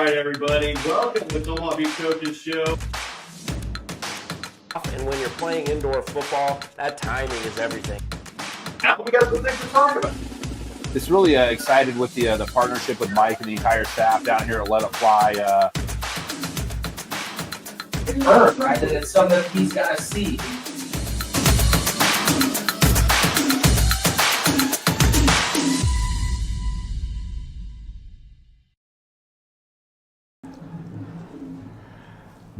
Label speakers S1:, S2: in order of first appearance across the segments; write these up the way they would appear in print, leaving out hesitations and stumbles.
S1: right, everybody. Welcome to the Omaha Beef Coaches show.
S2: And when you're playing indoor football, that timing is everything.
S1: Now we got some things to talk about.
S3: It's really excited with the partnership with Mike and the entire staff down here at Let It Fly.
S4: Right? And it's something that he's got to see.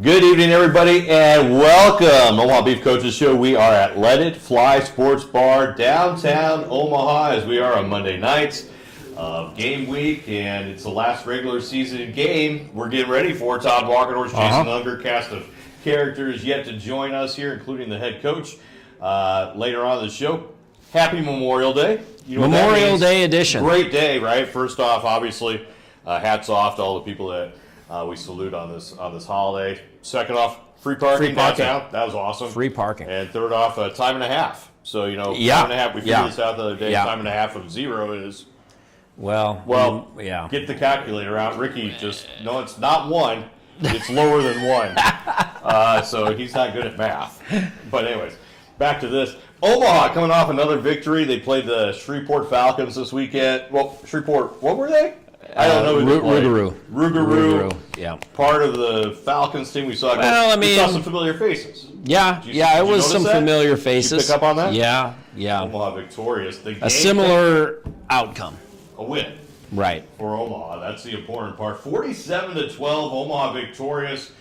S1: Good evening, everybody, and welcome. Omaha Beef Coaches show. We are at Let It Fly Sports Bar, downtown Omaha, as we are on Monday nights of game week, and it's the last regular season game we're getting ready for. Todd Walkenhorst, Jason Unger, cast of characters yet to join us here, including the head coach. Later on in the show, happy Memorial Day. You know
S2: Memorial Day edition.
S1: Great day, right? First off, obviously, hats off to all the people that we salute on this holiday. Second off, free parking downtown. That was awesome.
S2: Free parking.
S1: And third off, time and a half. So, time and a half. We figured this out the other day. Time and a half of 0 is... Well, get the calculator out. Ricky no, it's not 1. It's lower than 1. So he's not good at math. But anyways, back to this. Omaha coming off another victory. They played the Shreveport Falcons this weekend. Well, Shreveport, what were they? I don't know who they played. Rougarou.
S2: Yeah.
S1: Part of the Falcons team we saw. We saw some familiar faces.
S2: It was some familiar faces.
S1: Did you pick up on that?
S2: Yeah.
S1: Omaha victorious.
S2: A similar outcome.
S1: A win.
S2: Right.
S1: For Omaha. That's the important part. 47-12, Omaha victorious.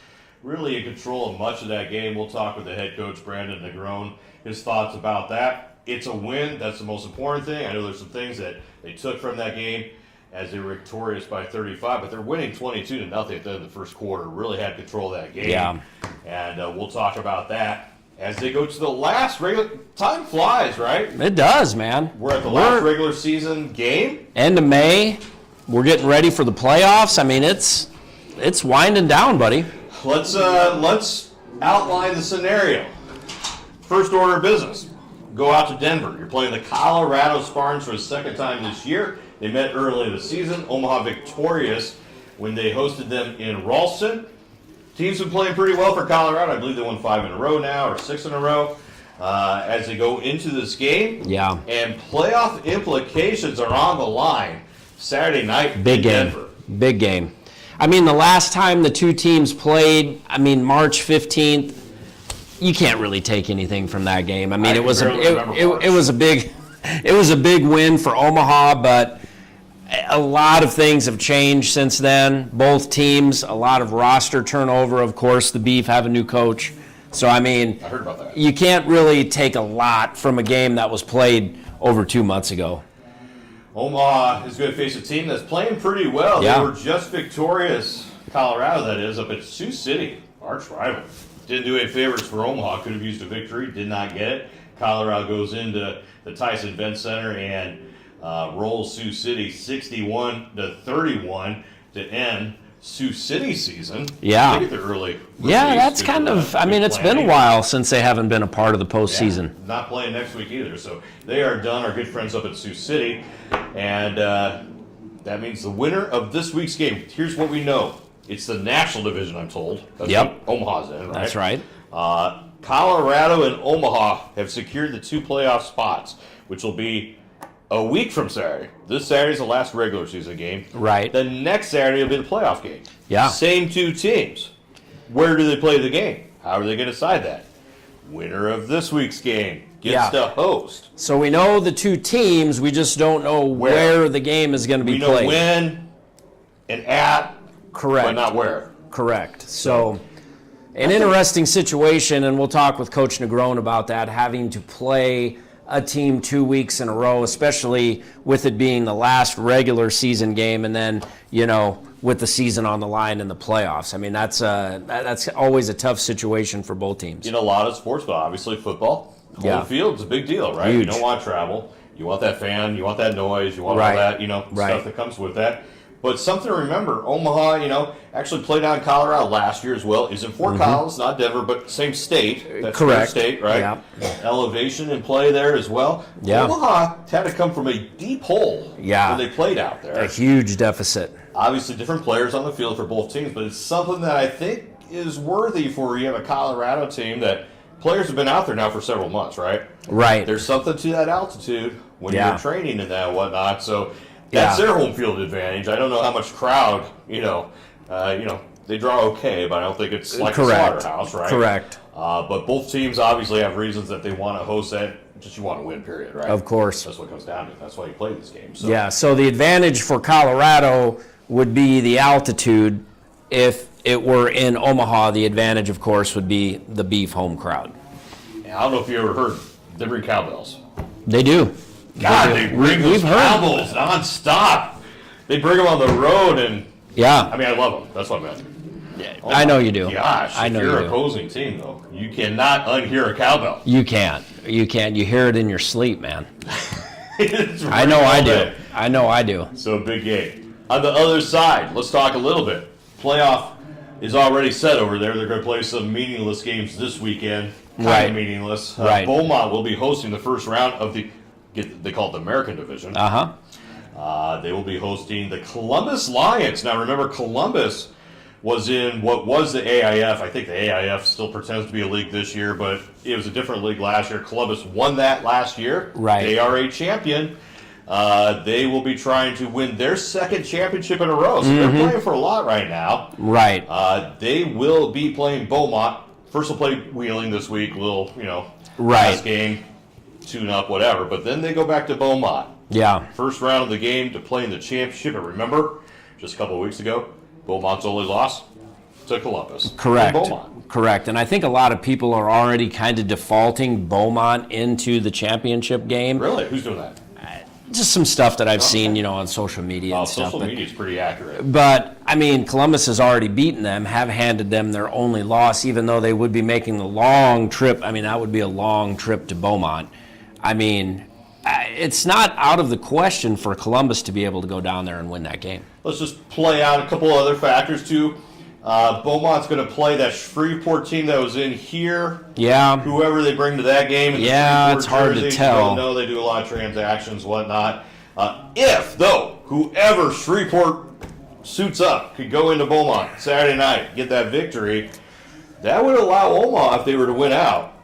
S1: Really in control of much of that game. We'll talk with the head coach, Brandon Negron, his thoughts about that. It's a win. That's the most important thing. I know there's some things that they took from that game as they were victorious by 35, but they're winning 22-0 at the end of the first quarter. Really had control of that game.
S2: Yeah.
S1: And we'll talk about that as they go to the last regular... Time flies, right?
S2: It does, man.
S1: We're at the last regular season game.
S2: End of May. We're getting ready for the playoffs. I mean, it's winding down, buddy.
S1: Let's outline the scenario. First order of business. Go out to Denver. You're playing the Colorado Spartans for the second time this year. They met early in the season. Omaha victorious when they hosted them in Ralston. Team's been playing pretty well for Colorado. I believe they won 5 in a row now, or 6 in a row, as they go into this game.
S2: Yeah.
S1: And playoff implications are on the line Saturday night in Denver.
S2: Big game. I mean, the last time the two teams played, March 15th, you can't really take anything from that game. I mean, it was a big win for Omaha, but a lot of things have changed since then. Both teams, a lot of roster turnover. Of course, the Beef have a new coach. So, I
S1: heard about that.
S2: You can't really take a lot from a game that was played over 2 months ago.
S1: Omaha is going to face a team that's playing pretty well.
S2: Yeah.
S1: They were just victorious, Colorado that is, up at Sioux City, arch rival. Didn't do any favors for Omaha. Could have used a victory, did not get it. Colorado goes into the Tyson-Benz Center and rolls Sioux City 61-31 to end Sioux City season.
S2: Yeah.
S1: Look at the early release.
S2: That's kind of, it's been a while since they haven't been a part of the postseason.
S1: Yeah, not playing next week either. So they are done. Our good friends up at Sioux City. And that means the winner of this week's game. Here's what we know. It's the National Division, I'm told. That's what Omaha's in, right?
S2: That's right.
S1: Colorado and Omaha have secured the 2 playoff spots, which will be a week from Saturday. This Saturday's the last regular season game.
S2: Right.
S1: The next Saturday will be the playoff game.
S2: Yeah.
S1: Same 2 teams. Where do they play the game? How are they going to decide that? Winner of this week's game gets to host.
S2: So we know the 2 teams. We just don't know where the game is going to be played.
S1: We know when and at,
S2: correct,
S1: but not where.
S2: Correct. So an interesting situation, and we'll talk with Coach Negron about that, having to play a team 2 weeks in a row, especially with it being the last regular season game, and then, with the season on the line in the playoffs. I mean, that's always a tough situation for both teams.
S1: A lot of sports, but obviously football, home field's a big deal, right?
S2: Huge.
S1: You don't want travel. You want that fan. You want that noise. You want all that, stuff that comes with that. But something to remember, Omaha, actually played out in Colorado last year as well. Is in Fort Collins, not Denver, but same state. That's
S2: correct.
S1: State, right?
S2: Yeah.
S1: Elevation in play there as well.
S2: Yeah.
S1: Omaha had to come from a deep hole when they played out there.
S2: A huge deficit.
S1: Obviously, different players on the field for both teams, but it's something that I think is worthy for you have a Colorado team that players have been out there now for several months, right?
S2: Right.
S1: There's something to that altitude when you're training and that and whatnot. So that's their home field advantage. I don't know how much crowd, they draw okay, but I don't think it's like a slaughterhouse, right?
S2: Correct.
S1: But both teams obviously have reasons that they want to host that. Just you want to win, period, right?
S2: Of course.
S1: That's what it comes down to. That's why you play these games. So.
S2: Yeah, so the advantage for Colorado would be the altitude. If it were in Omaha, the advantage, of course, would be the Beef home crowd.
S1: I don't know if you ever heard, they bring cowbells.
S2: They do.
S1: God, they bring those cowbells nonstop. They bring them on the road, and I love them. That's what I meant.
S2: Yeah, I know you do.
S1: Gosh,
S2: I know
S1: if you're
S2: an
S1: opposing team, though, you cannot unhear a cowbell.
S2: You can't. You can't. You hear it in your sleep, man.
S1: I know I do.
S2: I know I do.
S1: So, big game. On the other side, let's talk a little bit. Playoff is already set over there. They're going to play some meaningless games this weekend. Kind of meaningless.
S2: Right.
S1: Beaumont will be hosting the first round of they call it the American Division. They will be hosting the Columbus Lions. Now, remember, Columbus was in what was the AIF. I think the AIF still pretends to be a league this year, but it was a different league last year. Columbus won that last year.
S2: Right.
S1: They are a champion. They will be trying to win their second championship in a row. So they're playing for a lot right now.
S2: Right.
S1: They will be playing Beaumont. First they'll play Wheeling this week. Little,
S2: right.
S1: last game, tune up, whatever. But then they go back to Beaumont.
S2: Yeah.
S1: First round of the game to play in the championship. And remember, just a couple of weeks ago, Beaumont's only loss to Columbus.
S2: Correct.
S1: Beaumont.
S2: Correct. And I think a lot of people are already kind of defaulting Beaumont into the championship game.
S1: Really? Who's doing that?
S2: Just some stuff that I've seen, on social media and stuff.
S1: Social media is pretty accurate.
S2: But, Columbus has already beaten them, have handed them their only loss, even though they would be making the long trip. That would be a long trip to Beaumont. It's not out of the question for Columbus to be able to go down there and win that game.
S1: Let's just play out a couple other factors, too. Beaumont's going to play that Shreveport team that was in here.
S2: Yeah.
S1: Whoever they bring to that game.
S2: It's hard to tell.
S1: You don't know, they do a lot of transactions, whatnot. Whoever Shreveport suits up could go into Beaumont Saturday night, get that victory, that would allow Omaha, if they were to win out,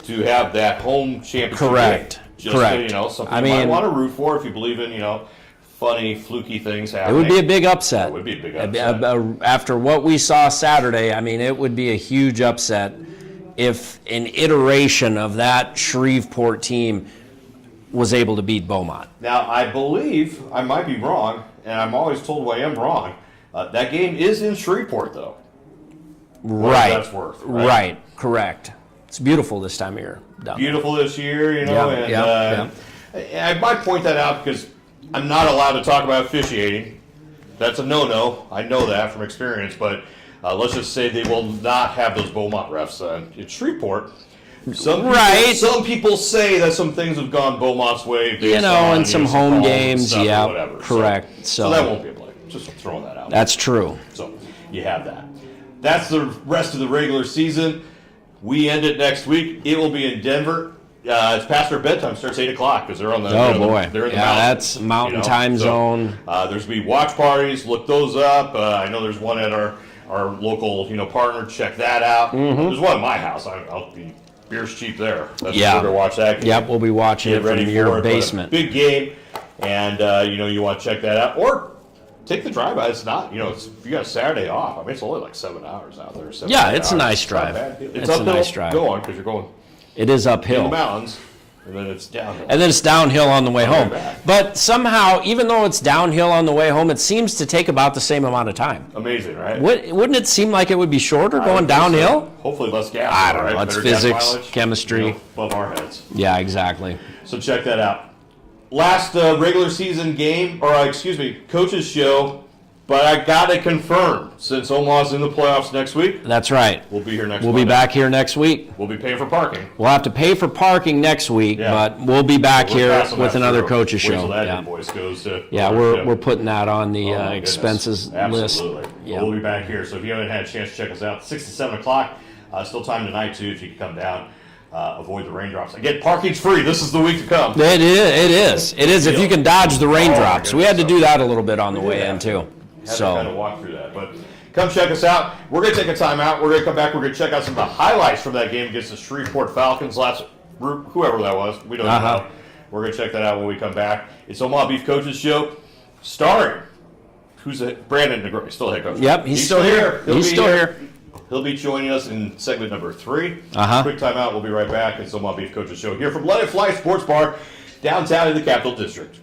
S1: to have that home championship.
S2: Correct.
S1: Just
S2: Correct.
S1: Something you might want to root for if you believe in, funny, fluky things happening.
S2: It would be a big upset.
S1: It would be a big upset.
S2: After what we saw Saturday, it would be a huge upset if an iteration of that Shreveport team was able to beat Beaumont.
S1: Now, I believe, I might be wrong, and I'm always told I am wrong, that game is in Shreveport, though.
S2: Right.
S1: That's worth.
S2: Right. Correct. It's beautiful this time of year.
S1: Beautiful this year, I might point that out because I'm not allowed to talk about officiating. That's a no-no. I know that from experience, but let's just say they will not have those Beaumont refs in Shreveport. Some people say that some things have gone Beaumont's way.
S2: In some home games,
S1: whatever.
S2: Correct.
S1: So that won't be a play. Just throwing that out.
S2: That's true.
S1: So you have that. That's the rest of the regular season. We end it next week. It will be in Denver. It's past their bedtime. Starts 8 o'clock because they're on the.
S2: Oh boy!
S1: They're in the mountains,
S2: that's mountain time zone.
S1: There's gonna be watch parties. Look those up. I know there's one at our local partner. Check that out. There's one at my house. I'll be beer's cheap there. That's where to watch that game.
S2: Yep, we'll be watching it from your basement.
S1: Big game, and you want to check that out or take the drive. It's not if you got a Saturday off. It's only like 7 hours out there.
S2: It's a nice drive.
S1: It's uphill. A nice drive. Go on because you're going.
S2: It is uphill.
S1: In the mountains, and then it's downhill.
S2: And then it's downhill on the way home. But somehow, even though it's downhill on the way home, it seems to take about the same amount of time.
S1: Amazing, right?
S2: Wouldn't it seem like it would be shorter going downhill?
S1: So. Hopefully less gas.
S2: I don't know. It's physics, chemistry.
S1: Above our heads.
S2: Yeah, exactly.
S1: So check that out. Last regular season game, coaches show But I got to confirm, since Omaha's in the playoffs next week.
S2: That's right.
S1: We'll be here next
S2: We'll
S1: Monday.
S2: be back here next week.
S1: We'll be paying for parking.
S2: We'll have to pay for parking next week, but we'll be back here with another coach's show.
S1: That invoice goes to
S2: we're putting that on the expenses list.
S1: Absolutely. We'll be back here. So if you haven't had a chance to check us out, 6 to 7 o'clock. Still time tonight, too, if you can come down. Avoid the raindrops. Again, parking's free. This is the week to come.
S2: It is. If you can dodge the raindrops. We had to do that a little bit on the way in, too.
S1: Had to kind of walk through that. But come check us out. We're going to take a time out. We're going to come back. We're going to check out some of the highlights from that game against the Shreveport Falcons whoever that was. We don't know. We're going to check that out when we come back. It's Omaha Beef Coaches Show, starring Brandon DeGray, still head coach.
S2: Yep, he's still here. He's still here.
S1: He'll be joining us in segment number 3. Quick timeout. We'll be right back. It's Omaha Beef Coaches Show here from Let It Fly Sports Bar, downtown in the Capital District.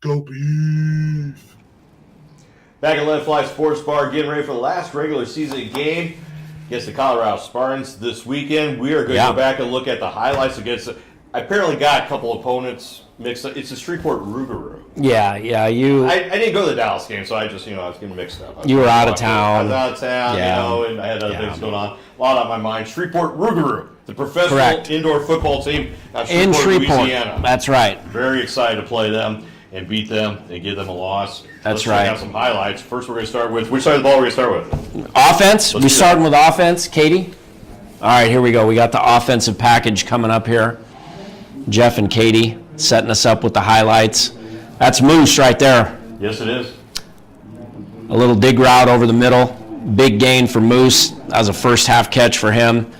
S5: Go Beef!
S1: Back at Let It Fly Sports Bar, getting ready for the last regular season game against the Colorado Spartans this weekend. We are going to go back and look at the highlights against. I apparently got a couple opponents mixed up. It's the Shreveport Rougarou.
S2: Yeah.
S1: I didn't go to the Dallas game, so I was getting mixed up.
S2: You were out of town.
S1: I was out of town, and I had other things going on. A lot on my mind. Shreveport Rougarou, the professional indoor football team in Shreveport, Louisiana.
S2: That's right.
S1: Very excited to play them and beat them and give them a loss.
S2: Let's
S1: check out some highlights. First, we're going to start with, which side of the ball are we going to start with?
S2: Offense. We're starting with offense. Katie? All right, here we go. We got the offensive package coming up here. Jeff and Katie setting us up with the highlights. That's Moose right there.
S1: Yes, it is.
S2: A little dig route over the middle. Big gain for Moose. That was a first half catch for him.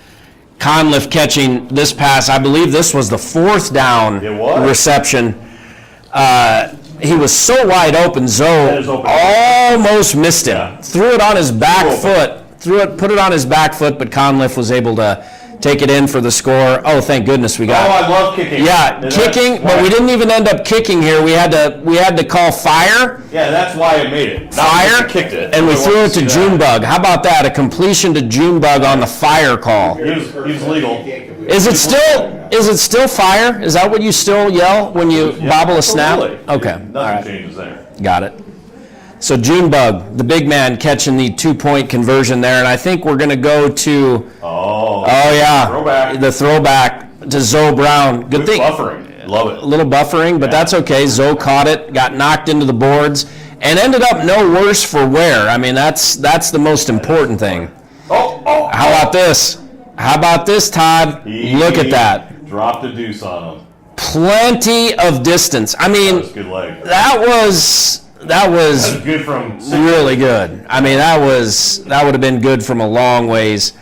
S2: Conliff catching this pass. I believe this was the fourth down reception. He was so wide open, Zoe almost missed him. Yeah. Threw it on his back foot. Put it on his back foot, but Conliff was able to take it in for the score. Oh, thank goodness we got.
S1: Oh, I love kicking.
S2: Yeah, kicking, but we didn't even end up kicking here. We had to call fire.
S1: Yeah, that's why I made it.
S2: Fire,
S1: kicked it,
S2: and we threw it to Junebug. How about that? A completion to Junebug on the fire call.
S1: He was legal.
S2: Is it still fire? Is that what you still yell when you bobble a snap? Okay.
S1: Nothing changes there.
S2: Got it. So Junebug, the big man, catching the 2-point conversion there, and I think we're going to go to the throwback to Zoe Brown. Good thing.
S1: Buffering. Love it.
S2: A little buffering, but that's okay. Zoe caught it, got knocked into the boards, and ended up no worse for wear. I mean, that's the most important thing. How about this? How about this, Todd? Look at that.
S1: Dropped a deuce on him.
S2: Plenty of distance. I mean,
S1: that was good leg.
S2: That was
S1: good from
S2: really good. I mean, that would have been good from a long ways.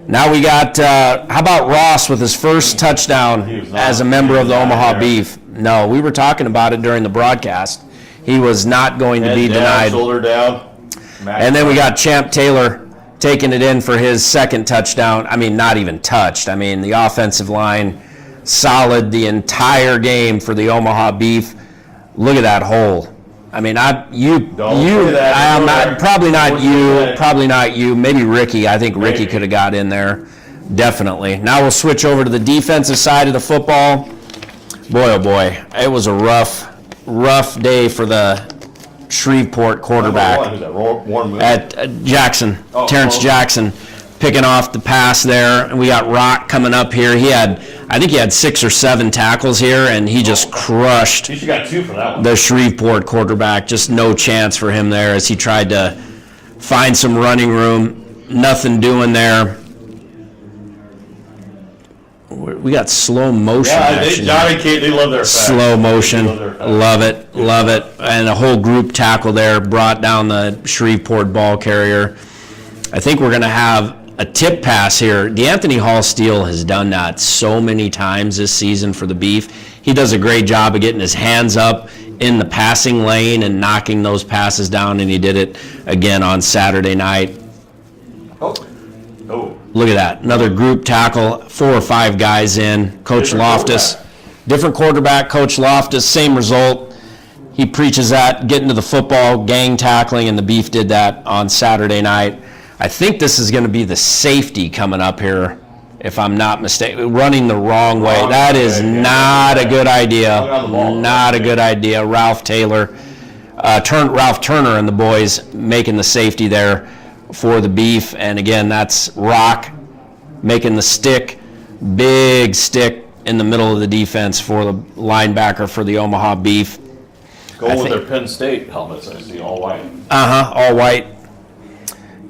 S2: Now we got, how about Ross with his first touchdown as a member of the Omaha Beef? No, we were talking about it during the broadcast. He was not going to be denied.
S1: Shoulder down.
S2: And then we got Champ Taylor taking it in for his second touchdown. I mean, not even touched. I mean, the offensive line solid the entire game for the Omaha Beef. Look at that hole. I mean, probably not you. Maybe Ricky. I think Ricky could have got in there, definitely. Now we'll switch over to the defensive side of the football. Boy, oh boy, it was a rough day for the Shreveport quarterback at Jackson, Terrence Jackson, picking off the pass there. And we got Rock coming up here. I think he had 6 or 7 tackles here, and he just crushed
S1: you got 2 for that one.
S2: The Shreveport quarterback. Just no chance for him there as he tried to find some running room. Nothing doing there. We got slow motion.
S1: Yeah, Johnny Kate, they love their effect.
S2: Slow motion. Love it. And a whole group tackle there brought down the Shreveport ball carrier. I think we're going to have a tip pass here. DeAnthony Hall-Steele has done that so many times this season for the Beef. He does a great job of getting his hands up in the passing lane and knocking those passes down, and he did it again on Saturday night.
S1: Oh.
S2: Look at that. Another group tackle, 4 or 5 guys in. Coach Loftus. Different quarterback, Coach Loftus, same result. He preaches that, getting to the football, gang tackling, and the Beef did that on Saturday night. I think this is going to be the safety coming up here, if I'm not mistaken. Running the wrong way. That is not a good idea. Not a good idea. Ralph Turner and the boys making the safety there for the Beef. And again, that's Rock making the stick, big stick in the middle of the defense for the linebacker for the Omaha Beef.
S1: Going with their Penn State helmets, I see, all white.
S2: All white.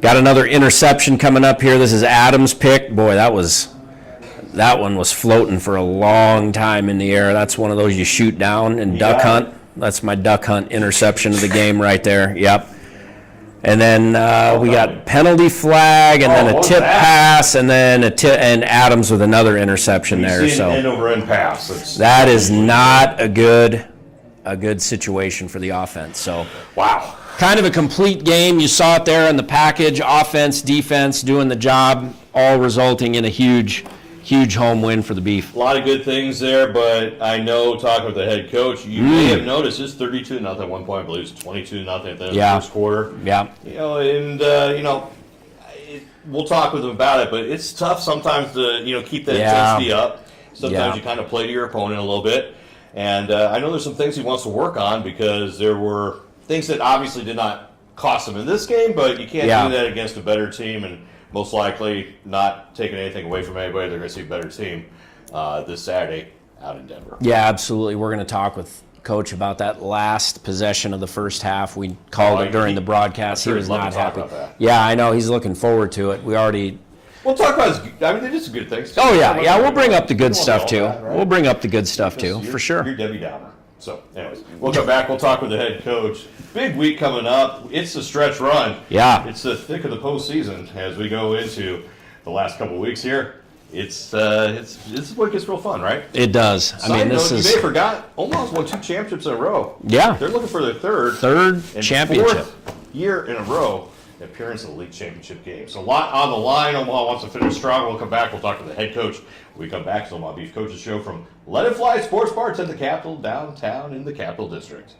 S2: Got another interception coming up here. This is Adams' pick. Boy, that one was floating for a long time in the air. That's one of those you shoot down and duck hunt. That's my duck hunt interception of the game right there. Yep. And then we got penalty flag, and then a tip pass, and then and Adams with another interception there. So
S1: end over end pass.
S2: That is not a good situation for the offense. So
S1: wow.
S2: Kind of a complete game. You saw it there in the package, offense, defense, doing the job, all resulting in a huge home win for the Beef.
S1: A lot of good things there, but I know, talking with the head coach, you may have noticed it's 32-0 at one point. I believe it's 22-0 at the end of the first quarter.
S2: Yeah.
S1: We'll talk with him about it, but it's tough sometimes to keep that intensity up. Sometimes you kind of play to your opponent a little bit, and I know there's some things he wants to work on because there were things that obviously did not cost him in this game, but you can't do that against a better team, and most likely not taking anything away from anybody. They're going to see a better team this Saturday out in Denver.
S2: Yeah, absolutely. We're going to talk with Coach about that last possession of the first half. We called it during the broadcast. He was not happy. Yeah, I know. He's looking forward to it.
S1: We'll talk about they did some good things.
S2: Oh, yeah. We'll bring up the good stuff, too. We'll bring up the good stuff, too, for sure.
S1: You're Debbie Downer. So, anyways, we'll come back. We'll talk with the head coach. Big week coming up. It's the stretch run.
S2: Yeah.
S1: It's the thick of the postseason as we go into the last couple of weeks here. It's what gets real fun, right?
S2: It does.
S1: You may have forgot, Omaha's won 2 championships in a row.
S2: Yeah.
S1: They're looking for their third
S2: championship.
S1: 4th year in a row appearance in the league championship game. So a lot on the line. Omaha wants to finish strong. We'll come back. We'll talk to the head coach. We come back to the Omaha Beef Coaches show from Let It Fly Sports Bar at the Capitol, downtown in the Capital District.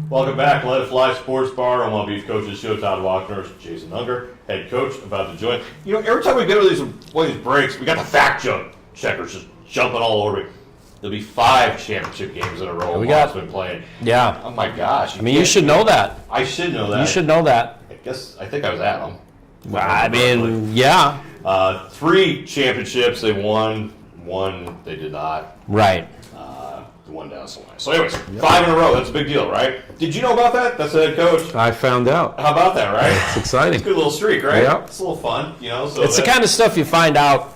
S1: Welcome back, Let It Fly Sports Bar, Omaha Beef Coaches show. Todd Walker, Jason Unger, head coach, about to join. You know, every time we go to one of these breaks, we got the fact checkers just jumping all over me. There'll be 5 championship games in a row. Omaha's been playing.
S2: Yeah.
S1: Oh my gosh.
S2: You should know that.
S1: I should know that.
S2: You should know that.
S1: I think I was at them.
S2: Yeah.
S1: 3 championships they won. 1 they did not.
S2: Right.
S1: The one down the line. So anyways, 5 in a row. That's a big deal, right? Did you know about that? That's the head coach.
S6: I found out.
S1: How about that, right?
S6: It's exciting.
S1: It's a good little streak, right?
S6: Yeah.
S1: It's a little fun, you know. So
S2: it's the kind of stuff you find out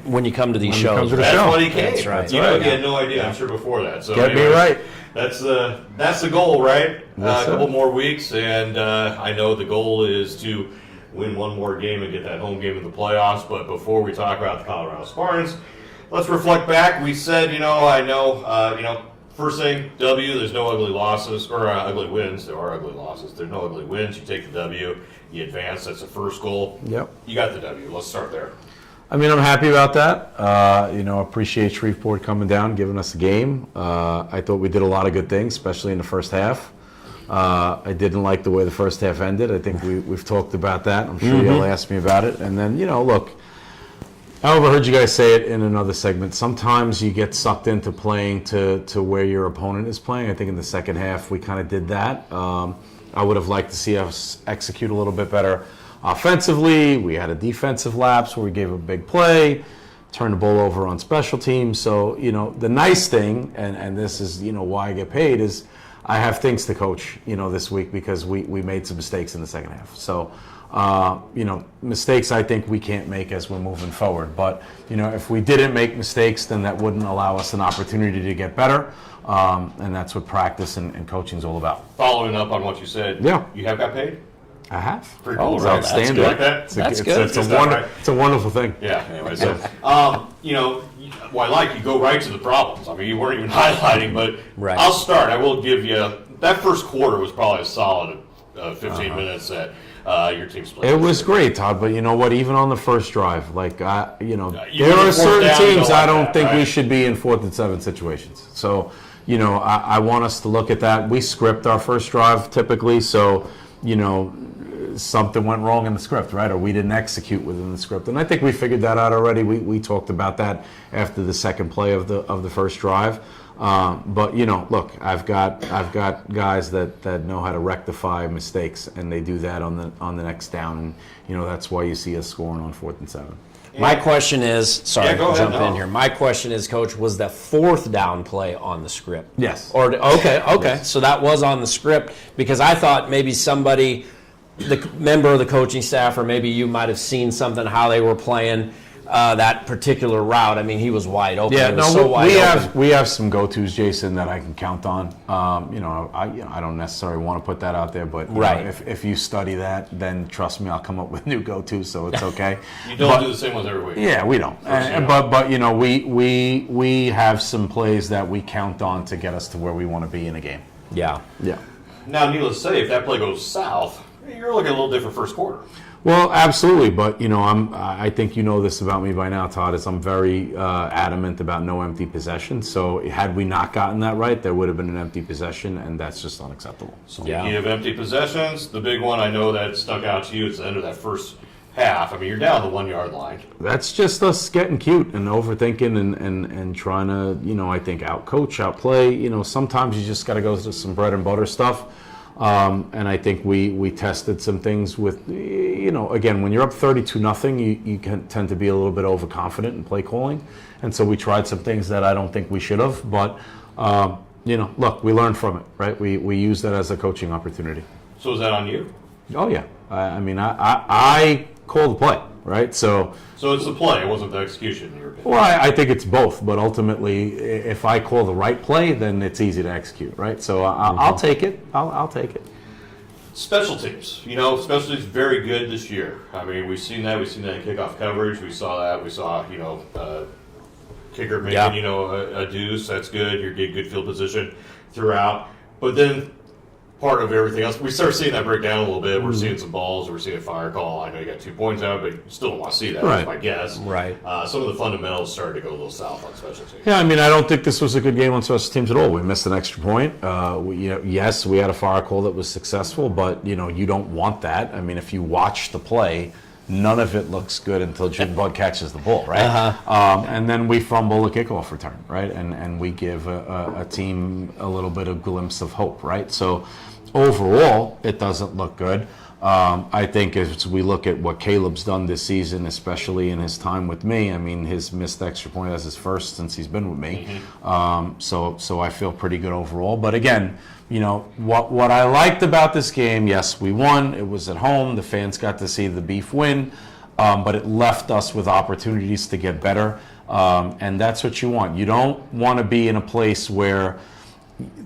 S2: when you come to these shows.
S1: That's what he came.
S2: That's right.
S1: You know, he had no idea, I'm sure, before that. So
S6: Get me right.
S1: That's the goal, right?
S6: Yes,
S1: a couple more weeks, and I know the goal is to win one more game and get that home game in the playoffs. But before we talk about the Colorado Spartans, let's reflect back. We said, first thing, W, there's no ugly losses, or ugly wins. There are ugly losses. There's no ugly wins. You take the W, you advance. That's the first goal.
S6: Yep.
S1: You got the W. Let's start there.
S6: I mean, I'm happy about that. Appreciate Shreveport coming down, giving us a game. I thought we did a lot of good things, especially in the first half. I didn't like the way the first half ended. I think we've talked about that. I'm sure you'll ask me about it. And then, look, I overheard you guys say it in another segment. Sometimes you get sucked into playing to where your opponent is playing. I think in the second half we kind of did that. I would have liked to see us execute a little bit better offensively. We had a defensive lapse where we gave a big play, turned the ball over on special teams. So, the nice thing, and this is, why I get paid, is I have things to coach, this week because we made some mistakes in the second half. So, mistakes I think we can't make as we're moving forward. But, if we didn't make mistakes, then that wouldn't allow us an opportunity to get better. And that's what practice and coaching is all about.
S1: Following up on what you said,
S6: Yeah.
S1: You have got paid?
S6: I have.
S1: Pretty cool,
S6: It's
S1: right?
S6: outstanding.
S1: Like that?
S2: That's good.
S6: It's a wonderful thing.
S1: Yeah. Anyway, so I like you go right to the problems. I mean, you weren't even highlighting, but
S2: Right.
S1: I'll start. I will give you that first quarter was probably a solid 15 minutes that your team's played.
S6: It was great, Todd. But you know what? Even on the first drive, there are
S1: fourth
S6: certain
S1: down,
S6: teams
S1: like
S6: I don't
S1: that,
S6: think we
S1: right?
S6: should be in 4th and 7 situations. So, I want us to look at that. We script our first drive typically, so something went wrong in the script, right? Or we didn't execute within the script. And I think we figured that out already. We talked about that after the second play of the first drive. But look, I've got guys that know how to rectify mistakes, and they do that on the next down. And that's why you see us scoring on 4th and 7.
S2: My question is,
S1: go ahead,
S2: in here. My question is, Coach, was the 4th down play on the script?
S6: Yes.
S2: Okay.
S6: Yes.
S2: So that was on the script because I thought maybe somebody, the member of the coaching staff, or maybe you might have seen something how they were playing that particular route. I mean, he was wide open.
S6: Yeah,
S2: we
S6: have some go-tos, Jason, that I can count on. I don't necessarily want to put that out there, but
S2: right.
S6: If you study that, then trust me, I'll come up with new go-tos, so it's okay.
S1: You don't do the same ones every week.
S6: Yeah, we don't. But we have some plays that we count on to get us to where we want to be in a game.
S2: Yeah.
S1: Now, needless to say, if that play goes south, you're looking a little different first quarter.
S6: Well, absolutely, but I think you know this about me by now, Todd. Is I'm very adamant about no empty possession. So had we not gotten that right, there would have been an empty possession, and that's just unacceptable. So
S1: Speaking of empty possessions, the big one I know that stuck out to you is the end of that first half. I mean, you're down the 1 yard line.
S6: that's just us getting cute and overthinking and trying to I think outcoach, outplay. Sometimes you just got to go to some bread and butter stuff. And I think we tested some things with, again, when you're up 32-0, you can tend to be a little bit overconfident in play calling. And so we tried some things that I don't think we should have. But, look, we learned from it, right? We used that as a coaching opportunity.
S1: So is that on you?
S6: Oh, yeah. I called the play, right? So
S1: it's the play. It wasn't the execution in your opinion.
S6: Well, I think it's both, but ultimately, if I call the right play, then it's easy to execute, right? So I'll take it. I'll take it.
S1: Special teams. Special teams very good this year. I mean, we've seen that. We've seen that in kickoff coverage. We saw that. We saw, kicker making, a deuce. That's good. You're getting good field position throughout. But then part of everything else. We start seeing that break down a little bit. We're seeing some balls. We're seeing a fire call. I know you got 2 points out, but you still don't want to see that. That's my guess.
S2: Right.
S1: Some of the fundamentals started to go a little south on special teams.
S6: Yeah, I mean, I don't think this was a good game on special teams at all. We missed an extra point. Yes, we had a fire call that was successful, but you don't want that. I mean, if you watch the play, none of it looks good until Jim Bud catches the ball, right? And then we fumble a kickoff return, right? And we give a team a little bit of glimpse of hope, right? So overall, it doesn't look good. I think as we look at what Caleb's done this season, especially in his time with me, I mean, his missed extra point is his first since he's been with me. So I feel pretty good overall. But again, what I liked about this game, yes, we won. It was at home. The fans got to see the Beef win. But it left us with opportunities to get better. And that's what you want. You don't want to be in a place where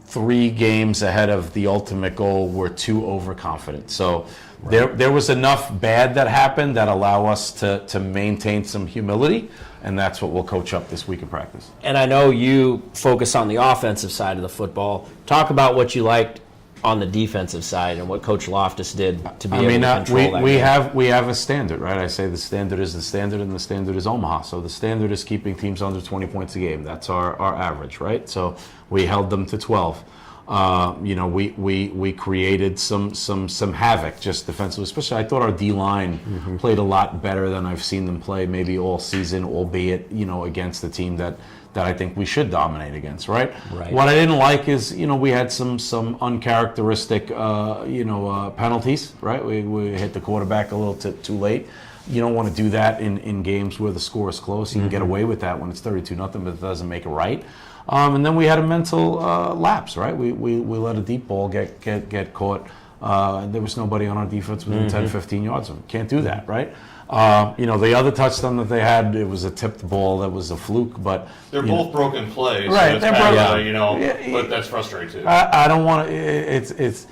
S6: 3 games ahead of the ultimate goal we're too overconfident. So there was enough bad that happened that allow us to maintain some humility, and that's what we'll coach up this week in practice.
S2: And I know you focus on the offensive side of the football. Talk about what you liked on the defensive side and what Coach Loftus did to be able to control that game.
S6: We have a standard, right? I say the standard is the standard, and the standard is Omaha. So the standard is keeping teams under 20 points a game. That's our average, right? So we held them to 12. We created some havoc just defensively. Especially, I thought our D-line played a lot better than I've seen them play maybe all season, albeit against a team that I think we should dominate against, right? What I didn't like is we had some uncharacteristic penalties, right? We hit the quarterback a little too late. You don't want to do that in games where the score is close. You can get away with that when it's 32-0, but it doesn't make it right. And then we had a mental lapse, right? We let a deep ball get caught. There was nobody on our defense within 10, 15 yards of them. Can't do that, right? The other touchdown that they had, it was a tipped ball that was a fluke, but
S1: they're both broken plays,
S6: right?
S1: So but that's frustrating too.
S6: I don't want to.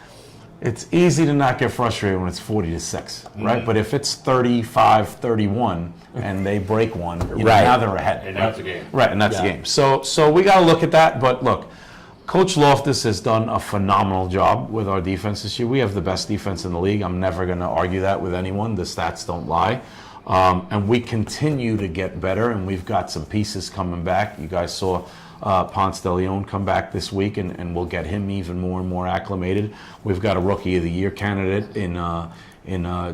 S6: It's easy to not get frustrated when it's 40-6, right? But if it's 35-31 and they break one, now they're ahead.
S1: And that's the game.
S6: Right, and that's the game. So we got to look at that. But look, Coach Loftus has done a phenomenal job with our defense this year. We have the best defense in the league. I'm never going to argue that with anyone. The stats don't lie. And we continue to get better, and we've got some pieces coming back. You guys saw Ponce de Leon come back this week, and we'll get him even more and more acclimated. We've got a Rookie of the Year candidate in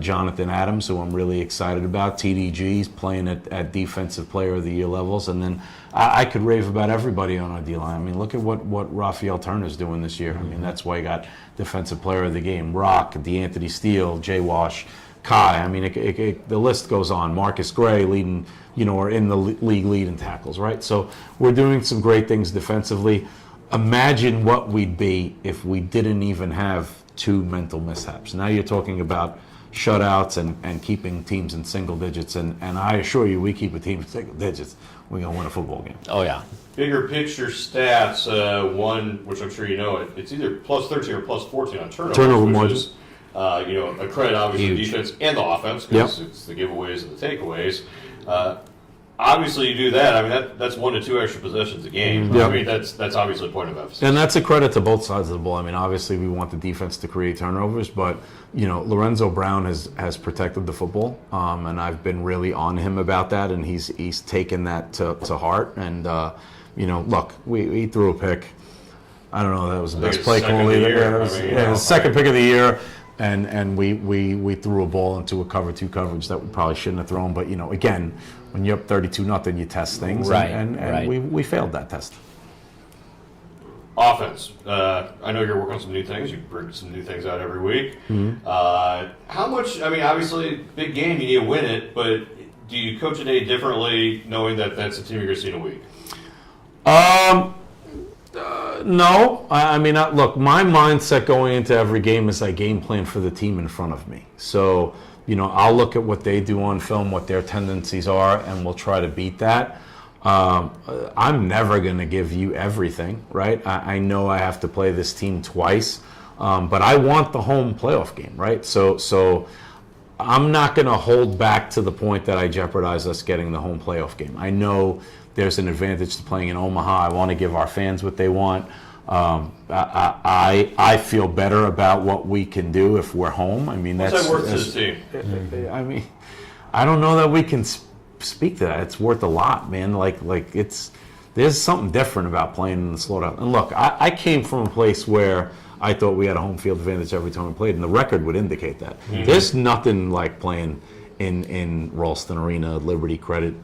S6: Jonathan Adams, who I'm really excited about. TDG's playing at Defensive Player of the Year levels. And then I could rave about everybody on our D-line. I mean, look at what Raphael Turner's doing this year. I mean, that's why he got Defensive Player of the Game. Rock, DeAnthony Steele, Jay Wash, Kai. I mean, the list goes on. Marcus Gray leading, are in the league leading tackles, right? So we're doing some great things defensively. Imagine what we'd be if we didn't even have 2 mental mishaps. Now you're talking about shutouts and keeping teams in single digits. And I assure you, we keep a team in single digits, we're going to win a football game.
S2: Oh, yeah.
S1: Bigger picture stats, one, which I'm sure you know, it's either plus 13 or plus 14 on turnovers.
S6: Turnover
S1: which
S6: margin.
S1: Is, a credit obviously to the defense and the offense, because it's the giveaways and the takeaways. Obviously, you do that. I mean, that's 1 to 2 extra possessions a game. I mean, that's obviously a point of emphasis.
S6: And that's a credit to both sides of the ball. I mean, obviously, we want the defense to create turnovers, but Lorenzo Brown has protected the football, and I've been really on him about that, and he's taken that to heart. And look, we threw a pick. I don't know, that was the best play call either. It was second pick of the year. And we threw a ball into a cover 2 coverage that we probably shouldn't have thrown. But again, when you're up 32-0, you test things, and we failed that test.
S1: Offense. I know you're working on some new things. You bring some new things out every week. How much? I mean, obviously, big game. You need to win it. But do you coach a day differently, knowing that that's the team you're going to see in a week?
S6: No. I mean, look, my mindset going into every game is I game plan for the team in front of me. So, I'll look at what they do on film, what their tendencies are, and we'll try to beat that. I'm never going to give you everything, right? I know I have to play this team twice, but I want the home playoff game, right? So I'm not going to hold back to the point that I jeopardize us getting the home playoff game. I know there's an advantage to playing in Omaha. I want to give our fans what they want. I feel better about what we can do if we're home. I mean,
S1: what's that worth to the team?
S6: I mean, I don't know that we can speak to that. It's worth a lot, man. Like there's something different about playing in the slowdown. And look, I came from a place where I thought we had a home field advantage every time we played, and the record would indicate that. Mm-hmm. There's nothing like playing in Ralston Arena, Liberty Credit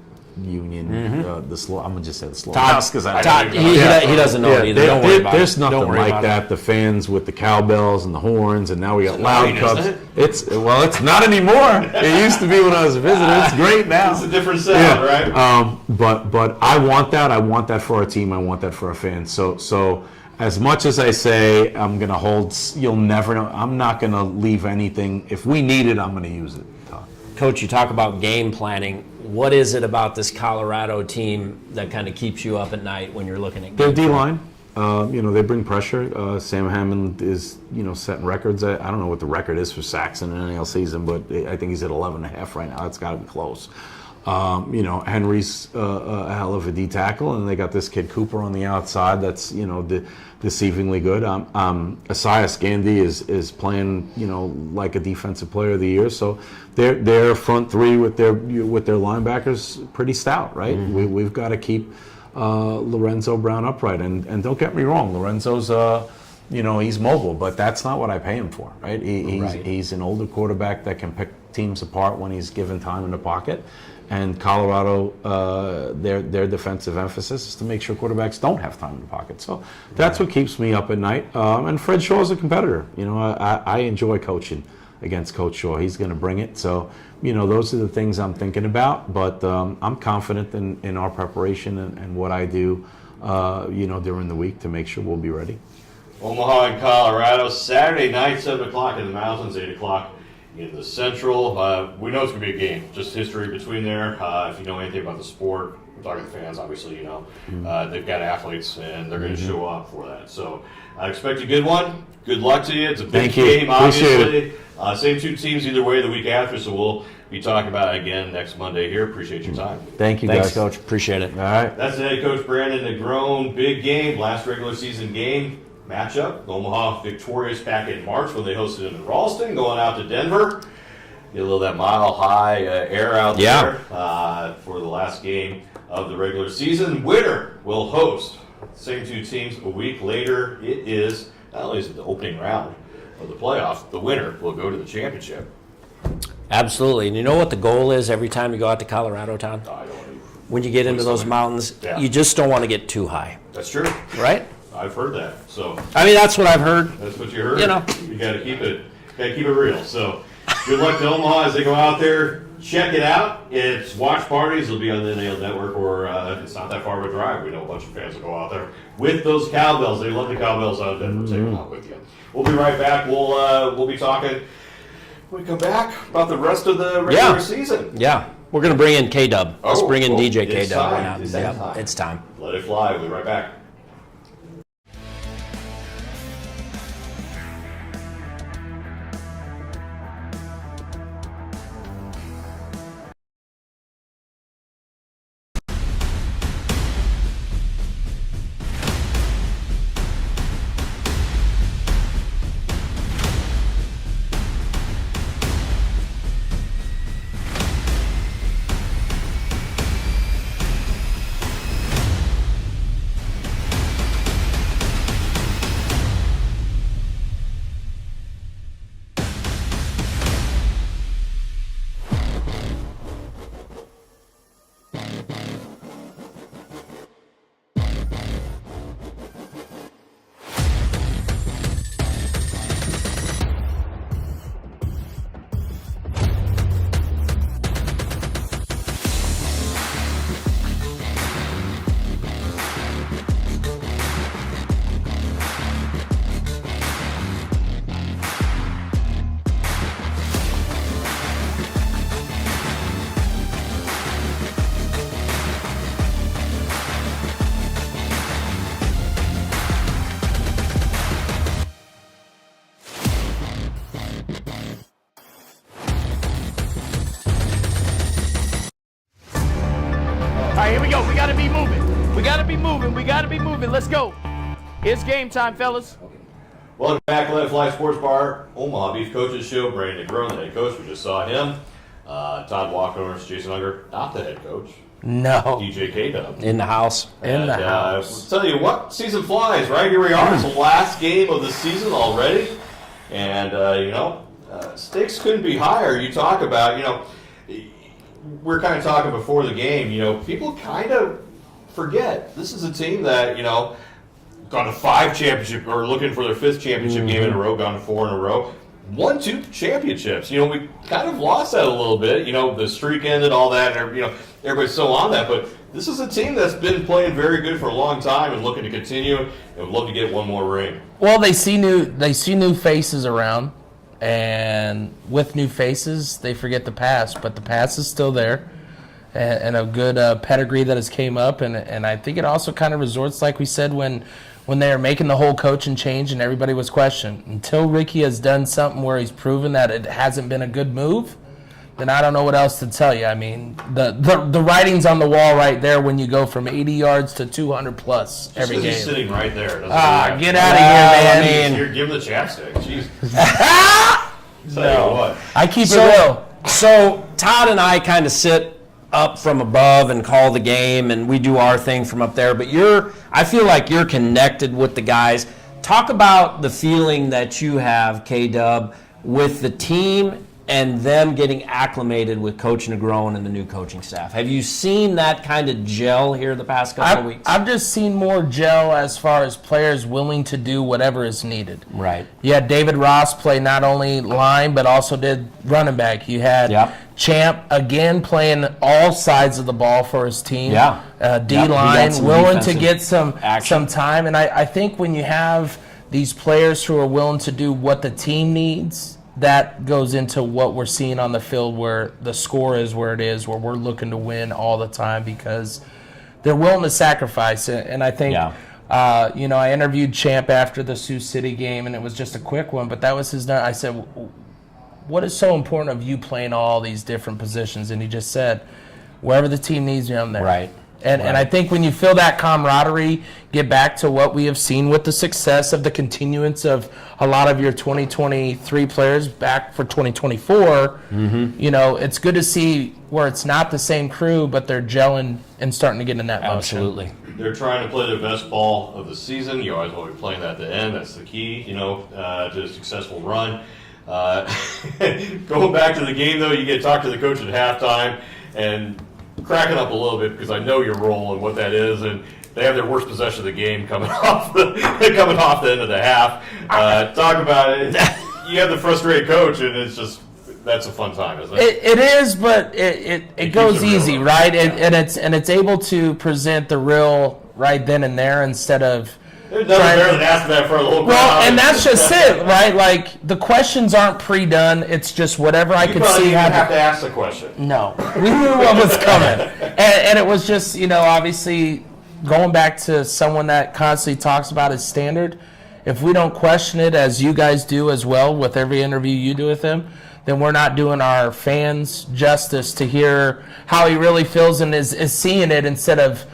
S6: Union, I'm gonna just say the slow house because
S2: he doesn't know it either. Don't worry about
S6: there's
S2: it.
S6: nothing like that. The fans with the cowbells and the horns, and now we got loud cups. It's not anymore. It used to be when I was a visitor. It's great now.
S1: It's a different sound, right?
S6: But I want that. I want that for our team. I want that for our fans. So as much as I say I'm gonna hold, you'll never know. I'm not gonna leave anything. If we need it, I'm gonna use it.
S2: Coach, you talk about game planning. What is it about this Colorado team that kind of keeps you up at night when you're looking at
S6: their D-line? They bring pressure. Sam Hammond is, setting records. I don't know what the record is for sacks in an NAL season, but I think he's at 11.5 right now. It's got to be close. Henry's a hell of a D tackle, and they got this kid Cooper on the outside that's deceivingly good. Asias Gandhi is playing like a defensive player of the year. So their front three with their linebackers pretty stout, right? Mm-hmm. We've got to keep Lorenzo Brown upright, and don't get me wrong, Lorenzo's he's mobile, but that's not what I pay him for, right? He's an older quarterback that can pick teams apart when he's given time in the pocket. And Colorado, their defensive emphasis is to make sure quarterbacks don't have time in the pocket. So that's what keeps me up at night. And Fred Shaw's a competitor. I enjoy coaching against Coach Shaw. He's going to bring it. So, those are the things I'm thinking about. But I'm confident in our preparation and what I do, during the week to make sure we'll be ready.
S1: Omaha and Colorado, Saturday night, 7 o'clock in the mountains, 8 o'clock in the Central. We know it's going to be a game. Just history between there. If you know anything about the sport, we're talking to fans, obviously, they've got athletes, and they're going to show up for that. So I expect a good one. Good luck to you. It's a big game, obviously. Same two teams either way the week after, so we'll be talking about it again next Monday here. Appreciate your time.
S6: Thanks,
S2: guys. Coach. Appreciate it.
S6: All right.
S1: That's the head coach, Brandon Negrone. Big game, last regular season game. Matchup. Omaha victorious back in March when they hosted in Ralston, going out to Denver. Get a little of that mile-high air out there for the last game of the regular season. Winner will host same two teams a week later. It is, not only is it the opening round of the playoffs, the winner will go to the championship.
S2: Absolutely. And you know what the goal is every time you go out to Colorado town?
S1: I don't know.
S2: When you get into those mountains, you just don't want to get too high.
S1: That's true.
S2: Right?
S1: I've heard that. So
S2: that's what I've heard.
S1: That's what you heard. You got to keep it real. So good luck to Omaha as they go out there. Check it out. It's watch parties. It'll be on the NAL Network, or if it's not that far of a drive. We know a bunch of fans will go out there with those cowbells. They love the cowbells out of Denver. Take them out with you. We'll be right back. We'll be talking when we come back about the rest of the regular season.
S2: Yeah. We're going to bring in K-Dub. Let's bring in DJ K-Dub right now.
S1: It's
S2: time.
S1: Let it fly. We'll be right back.
S7: All right, here we go. We gotta be moving. We gotta be moving. Let's go. It's game time, fellas.
S1: Welcome back to Let It Fly Sports Bar, Omaha Beef Coaches Show. Brandon Groen, the head coach. We just saw him. Todd Walker, Jason Unger, not the head coach.
S2: No.
S1: DJ K-Dub.
S2: In the house.
S7: In the house.
S1: Tell you what, season flies, right? Here we are. It's the last game of the season already. And, stakes couldn't be higher. You talk about, we're kind of talking before the game, people kind of forget. This is a team that, gone to 5 championships, or looking for their 5th championship game in a row, gone to 4 in a row. Won 2 championships. We kind of lost that a little bit. The streak ended, all that, and, everybody's so on that. But this is a team that's been playing very good for a long time and looking to continue and would love to get one more ring.
S7: Well, they see new faces around, and with new faces, they forget the past. But the past is still there, and a good pedigree that has came up. And I think it also kind of resorts, like we said, when they are making the whole coaching change and everybody was questioned. Until Ricky has done something where he's proven that it hasn't been a good move, then I don't know what else to tell you. I mean, the writing's on the wall right there when you go from 80 yards to 200 plus every game.
S1: He's sitting right there.
S7: Get out of here, man.
S1: Here, give him the chapstick. Jeez.
S7: No. I keep it real.
S2: So Todd and I kind of sit up from above and call the game, and we do our thing from up there. But I feel like you're connected with the guys. Talk about the feeling that you have, K-Dub, with the team and them getting acclimated with Coach Negron and the new coaching staff. Have you seen that kind of gel here the past couple of weeks?
S7: I've just seen more gel as far as players willing to do whatever is needed.
S2: Right.
S7: You had David Ross play not only line but also did running back. You had Champ again playing all sides of the ball for his team. D-line, willing to get some time. And I think when you have these players who are willing to do what the team needs, that goes into what we're seeing on the field, where the score is where it is, where we're looking to win all the time because they're willing to sacrifice it. And I think, I interviewed Champ after the Sioux City game, and it was just a quick one, but that was his. I said, what is so important of you playing all these different positions? And he just said, wherever the team needs me, I'm there.
S2: Right.
S7: And I think when you feel that camaraderie, get back to what we have seen with the success of the continuance of a lot of your 2023 players back for 2024, it's good to see where it's not the same crew, but they're gelling and starting to get in that motion.
S2: Absolutely.
S1: They're trying to play their best ball of the season. You always want to be playing that at the end. That's the key, to a successful run. Going back to the game, though, you get to talk to the coach at halftime and cracking up a little bit because I know your role and what that is, and they have their worst possession of the game coming off the end of the half. Talk about it. You have the frustrated coach, and that's a fun time, isn't it?
S7: It is, but it goes easy, right? And it's able to present the real right then and there instead of.
S1: There's nothing better than asking that for a little crowd.
S7: Well, and that's just it, right? Like, the questions aren't pre-done. It's just whatever I could see.
S1: You have to ask the question.
S7: No. We knew what was coming. And it was just, obviously, going back to someone that constantly talks about his standard, if we don't question it, as you guys do as well with every interview you do with him, then we're not doing our fans justice to hear how he really feels and is seeing it instead of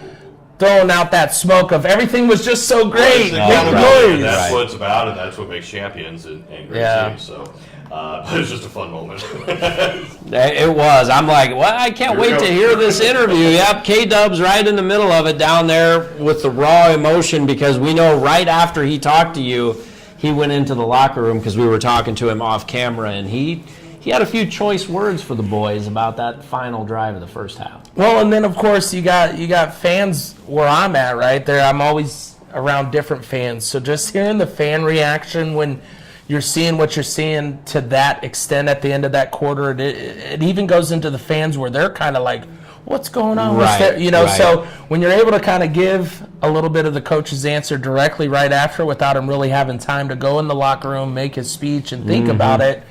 S7: throwing out that smoke of everything was just so great.
S1: That's what it's about, and that's what makes champions and great teams. So it's just a fun moment.
S2: It was. I'm like, well, I can't wait to hear this interview. Yep, K-Dub's right in the middle of it down there with the raw emotion, because we know right after he talked to you, he went into the locker room because we were talking to him off camera, and he had a few choice words for the boys about that final drive of the first half.
S7: Well, and then of course you got fans where I'm at right there. I'm always around different fans, so just hearing the fan reaction when you're seeing what you're seeing to that extent at the end of that quarter, it even goes into the fans where they're kind of like, what's going on?
S2: Right.
S7: So when you're able to kind of give a little bit of the coach's answer directly right after without him really having time to go in the locker room, make his speech, and think about it,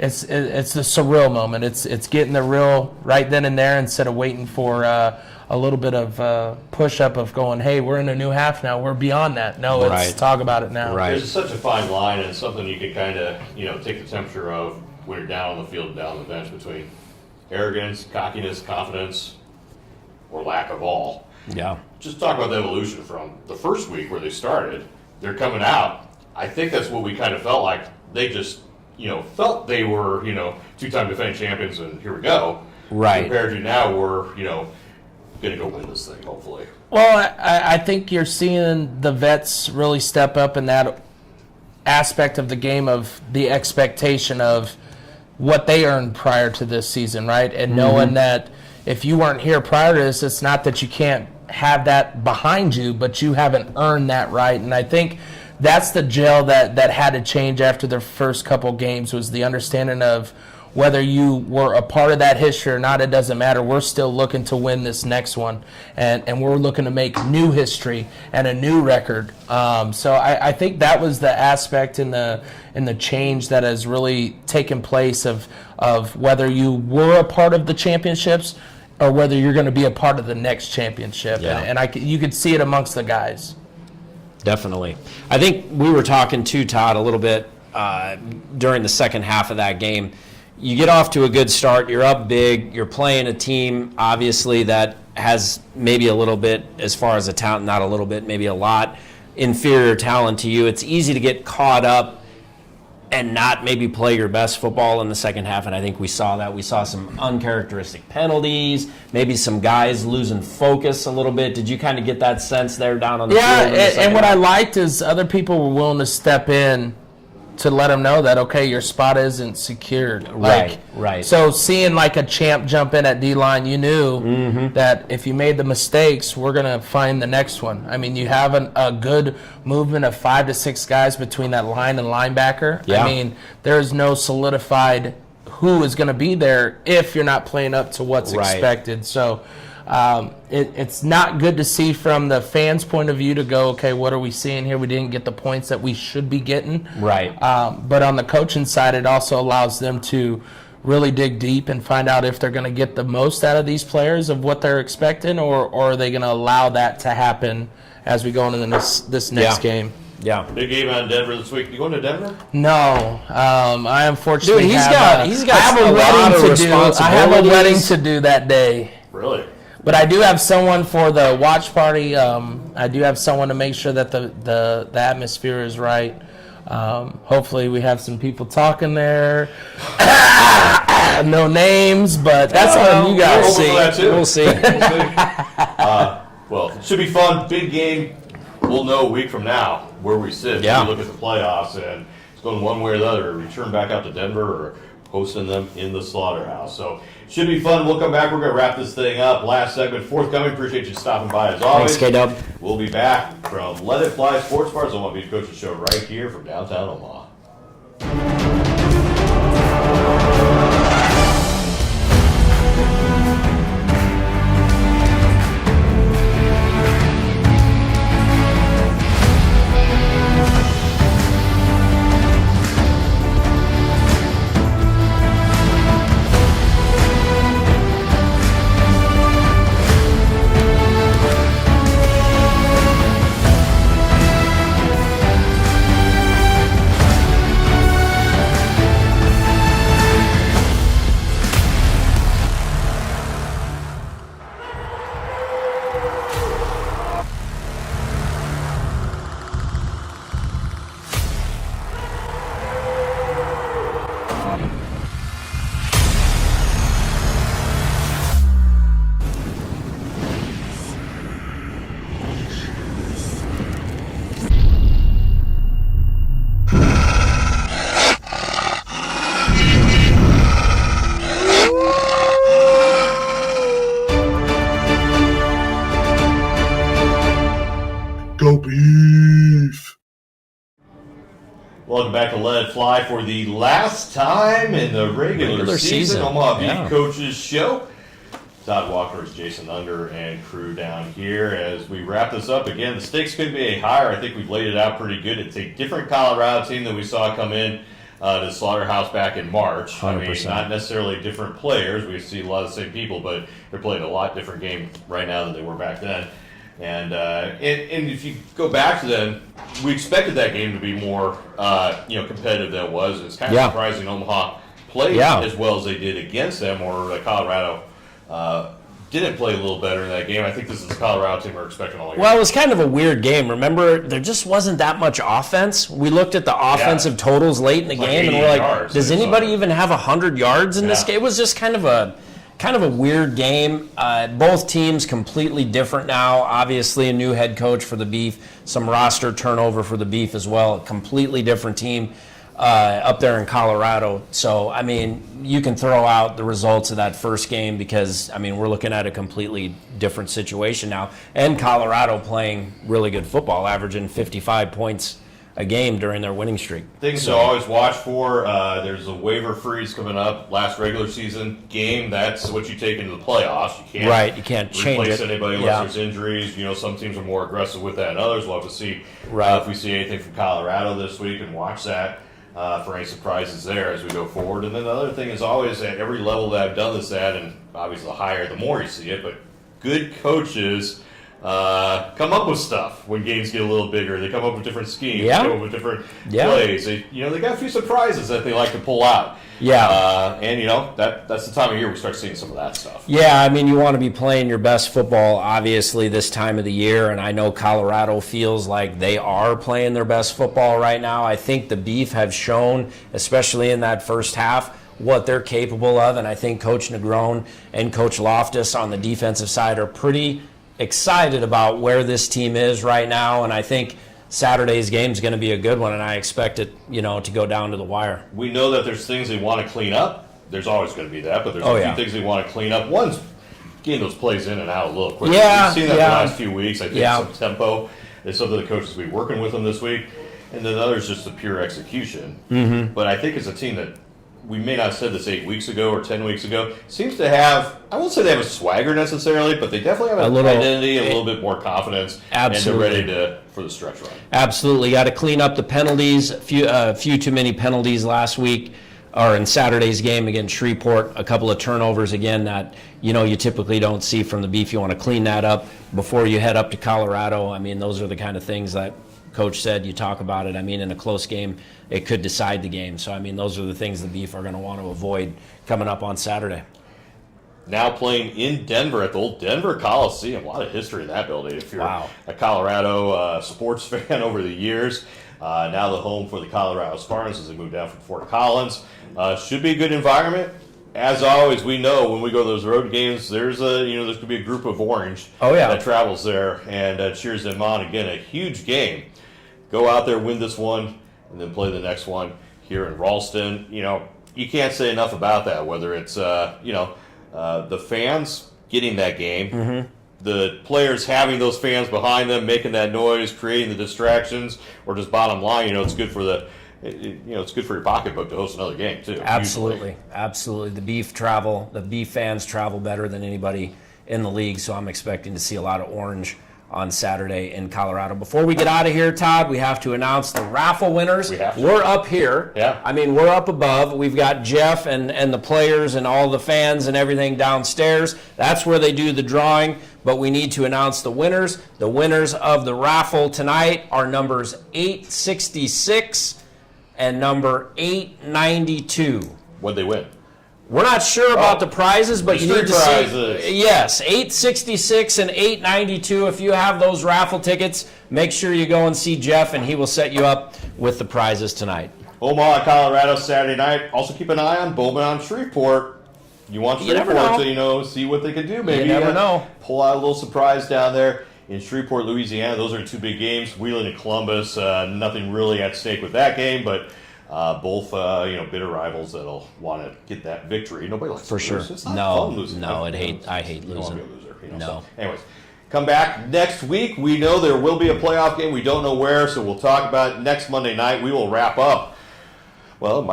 S7: it's a surreal moment. It's getting the real right then and there instead of waiting for a little bit of push-up of going, hey, we're in a new half now. We're beyond that. No, let's talk about it now.
S2: Right.
S1: There's such a fine line, and it's something you can kind of, take the temperature of when you're down on the field and down on the bench between arrogance, cockiness, confidence, or lack of all.
S2: Yeah.
S1: Just talk about the evolution from the first week where they started they're coming out. I think that's what we kind of felt like. They just, felt they were, two-time defending champions, and here we go.
S2: Right.
S1: Compared to now, we're, going to go win this thing, hopefully.
S7: Well, I think you're seeing the vets really step up in that aspect of the game, of the expectation of what they earned prior to this season, right? And knowing that if you weren't here prior to this, it's not that you can't have that behind you, but you haven't earned that right. And I think that's the gel that had to change after the first couple games, was the understanding of whether you were a part of that history or not, it doesn't matter. We're still looking to win this next one, and we're looking to make new history and a new record. So I think that was the aspect in the change that has really taken place of whether you were a part of the championships or whether you're going to be a part of the next championship.
S2: Yeah.
S7: And you could see it amongst the guys.
S2: Definitely. I think we were talking to Todd a little bit during the second half of that game. You get off to a good start, you're up big, you're playing a team, obviously, that has maybe a little bit, as far as a talent, not a little bit, maybe a lot, inferior talent to you. It's easy to get caught up and not maybe play your best football in the second half, and I think we saw that. We saw some uncharacteristic penalties, maybe some guys losing focus a little bit. Did you kind of get that sense there down on the field?
S7: Yeah, and what I liked is other people were willing to step in to let them know that, okay, your spot isn't secured.
S2: Right.
S7: So seeing like a champ jump in at D-line, you knew that if you made the mistakes, we're going to find the next one. I mean, you have a good movement of 5 to 6 guys between that line and linebacker.
S2: Yeah.
S7: I mean, there's no solidified who is going to be there if you're not playing up to what's expected. So it's not good to see from the fans' point of view to go, okay, what are we seeing here? We didn't get the points that we should be getting.
S2: Right.
S7: But on the coaching side, it also allows them to really dig deep and find out if they're going to get the most out of these players of what they're expecting, or are they going to allow that to happen as we go into this next game.
S2: Yeah.
S1: Big game out in Denver this week. You going to Denver?
S7: No. I unfortunately
S2: Dude,
S7: I have a wedding to do that day.
S1: Really?
S7: But I do have someone for the watch party. I do have someone to make sure that the atmosphere is right. Hopefully we have some people talking there. No names, but that's on you guys.
S2: We'll see.
S1: Well, it should be fun. Big game. We'll know a week from now where we sit.
S2: Yeah.
S1: We look at the playoffs, and it's going one way or the other. Return back out to Denver or hosting them in the slaughterhouse. So should be fun. We'll come back. We're going to wrap this thing up. Last segment forthcoming. Appreciate you stopping by as always.
S2: Thanks, K-Dub.
S1: We'll be back from Let It Fly Sports Bars, Omaha Beef Coaches show right here from downtown Omaha.
S5: Go Beef!
S1: Welcome back to Let It Fly for the last time in the regular season. Omaha Beef Coaches show. Todd Walker's Jason Unger and crew down here. As we wrap this up, again, the stakes could be higher. I think we've laid it out pretty good. It's a different Colorado team than we saw come in to Slaughterhouse back in March.
S2: 100%.
S1: I mean, not necessarily different players. We see a lot of the same people, but they're playing a lot different game right now than they were back then. And if you go back to then, we expected that game to be more competitive than it was. It's kind of surprising Omaha played as well as they did against them, or Colorado didn't play a little better in that game. I think this is the Colorado team we're expecting all year.
S2: Well, it was kind of a weird game. Remember, there just wasn't that much offense. We looked at the offensive totals late in the game, and we're like, does anybody even have 100 yards in this game? It was just kind of a weird game. Both teams completely different now. Obviously, a new head coach for the Beef, some roster turnover for the Beef as well. A completely different team up there in Colorado. So, I mean, you can throw out the results of that first game because, I mean, we're looking at a completely different situation now. And Colorado playing really good football, averaging 55 points a game during their winning streak.
S1: Things to always watch for. There's a waiver freeze coming up. Last regular season game, that's what you take into the playoffs.
S2: You can't change
S1: replace anybody unless there's injuries. You know, some teams are more aggressive with that than others. We'll have to see if we see anything from Colorado this week and watch that for any surprises there as we go forward. And then the other thing is always at every level that I've done this at, and obviously the higher the more you see it, but good coaches come up with stuff when games get a little bigger. They come up with different schemes. They come up with different plays. They got a few surprises that they like to pull out. And that's the time of year we start seeing some of that stuff.
S2: Yeah, I mean, you want to be playing your best football, obviously, this time of the year, and I know Colorado feels like they are playing their best football right now. I think the Beef have shown, especially in that first half, what they're capable of, and I think Coach Negron and Coach Loftus on the defensive side are pretty excited about where this team is right now, and I think Saturday's game is going to be a good one, and I expect it, to go down to the wire.
S1: We know that there's things they want to clean up. There's always going to be that, but there's a few things they want to clean up. One's getting those plays in and out a little quicker. We've seen that the last few weeks. I think some tempo is something the coaches will be working with them this week, and then the other is just the pure execution. Mm-hmm. But I think it's a team that we may not have said this 8 weeks ago or 10 weeks ago, seems to have, I won't say they have a swagger necessily, but they definitely have an identity, a little bit more confidence,
S2: absolutely.
S1: And they're ready for the stretch run.
S2: Absolutely. Got to clean up the penalties. A few too many penalties last week, or in Saturday's game against Shreveport. A couple of turnovers again that, you typically don't see from the Beef. You want to clean that up before you head up to Colorado. I mean, those are the kind of things that Coach said, you talk about it. I mean, in a close game, it could decide the game. So, I mean, those are the things the Beef are going to want to avoid coming up on Saturday.
S1: Now playing in Denver at the old Denver Coliseum. A lot of history in that building. If you're a Colorado sports fan over the years, now the home for the Colorado Spartans as they move down from Fort Collins. Should be a good environment. As always, we know when we go to those road games, there's going to be a group of orange that travels there and cheers them on. Again, a huge game. Go out there, win this one, and then play the next one here in Ralston. You can't say enough about that, whether it's, the fans getting that game, the players having those fans behind them, making that noise, creating the distractions, or just bottom line, it's good for it's good for your pocketbook to host another game, too.
S2: Absolutely.
S1: Usually.
S2: Absolutely. The Beef fans travel better than anybody in the league, so I'm expecting to see a lot of orange on Saturday in Colorado. Before we get out of here, Todd, we have to announce the raffle winners. We're up here.
S1: Yeah.
S2: I mean, we're up above. We've got Jeff and the players and all the fans and everything downstairs. That's where they do the drawing, but we need to announce the winners. The winners of the raffle tonight are numbers 866 and number 892.
S1: What'd they win?
S2: We're not sure about the prizes, but you need to see. Yes, 866 and 892. If you have those raffle tickets, make sure you go and see Jeff, and he will set you up with the prizes tonight.
S1: Omaha, Colorado, Saturday night. Also keep an eye on Beaumont, Shreveport. You want Shreveport to, see what they can do. Maybe
S2: you never know.
S1: Pull out a little surprise down there in Shreveport, Louisiana. Those are two big games. Wheeling and Columbus. Nothing really at stake with that game, but both bitter rivals that'll want to get that victory. Nobody likes to lose.
S2: For sure.
S1: It's not fun losing.
S2: I hate losing.
S1: You don't want to be a loser.
S2: No.
S1: So, anyways, come back next week. We know there will be a playoff game. We don't know where, so we'll talk about it next Monday night. We will wrap up. Well,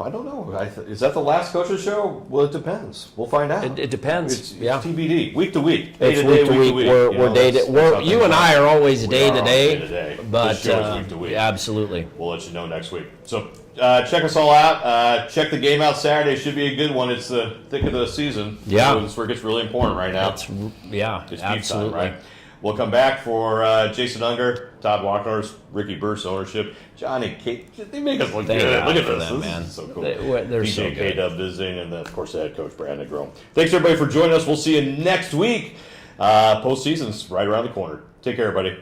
S1: I don't know. Is that the last coaches show? Well, it depends. We'll find out.
S2: It depends.
S1: It's TBD. Week to week.
S2: It's week to week. We're day to day. You and I are always day to day. But
S1: this show is week to week.
S2: Absolutely.
S1: We'll let you know next week. So check us all out. Check the game out Saturday. Should be a good one. It's the thick of the season.
S2: Yeah.
S1: So it's where it gets really important right now.
S2: It's absolutely.
S1: Beef time, right? We'll come back for Jason Unger, Todd Walkner's, Ricky Burst ownership, John and Kate. They make us look good. Look at this. This is so cool.
S2: They're so good.
S1: K-Dub visiting, and then, of course, the head coach, Brandon Grom. Thanks, everybody, for joining us. We'll see you next week. Postseason's right around the corner. Take care, everybody.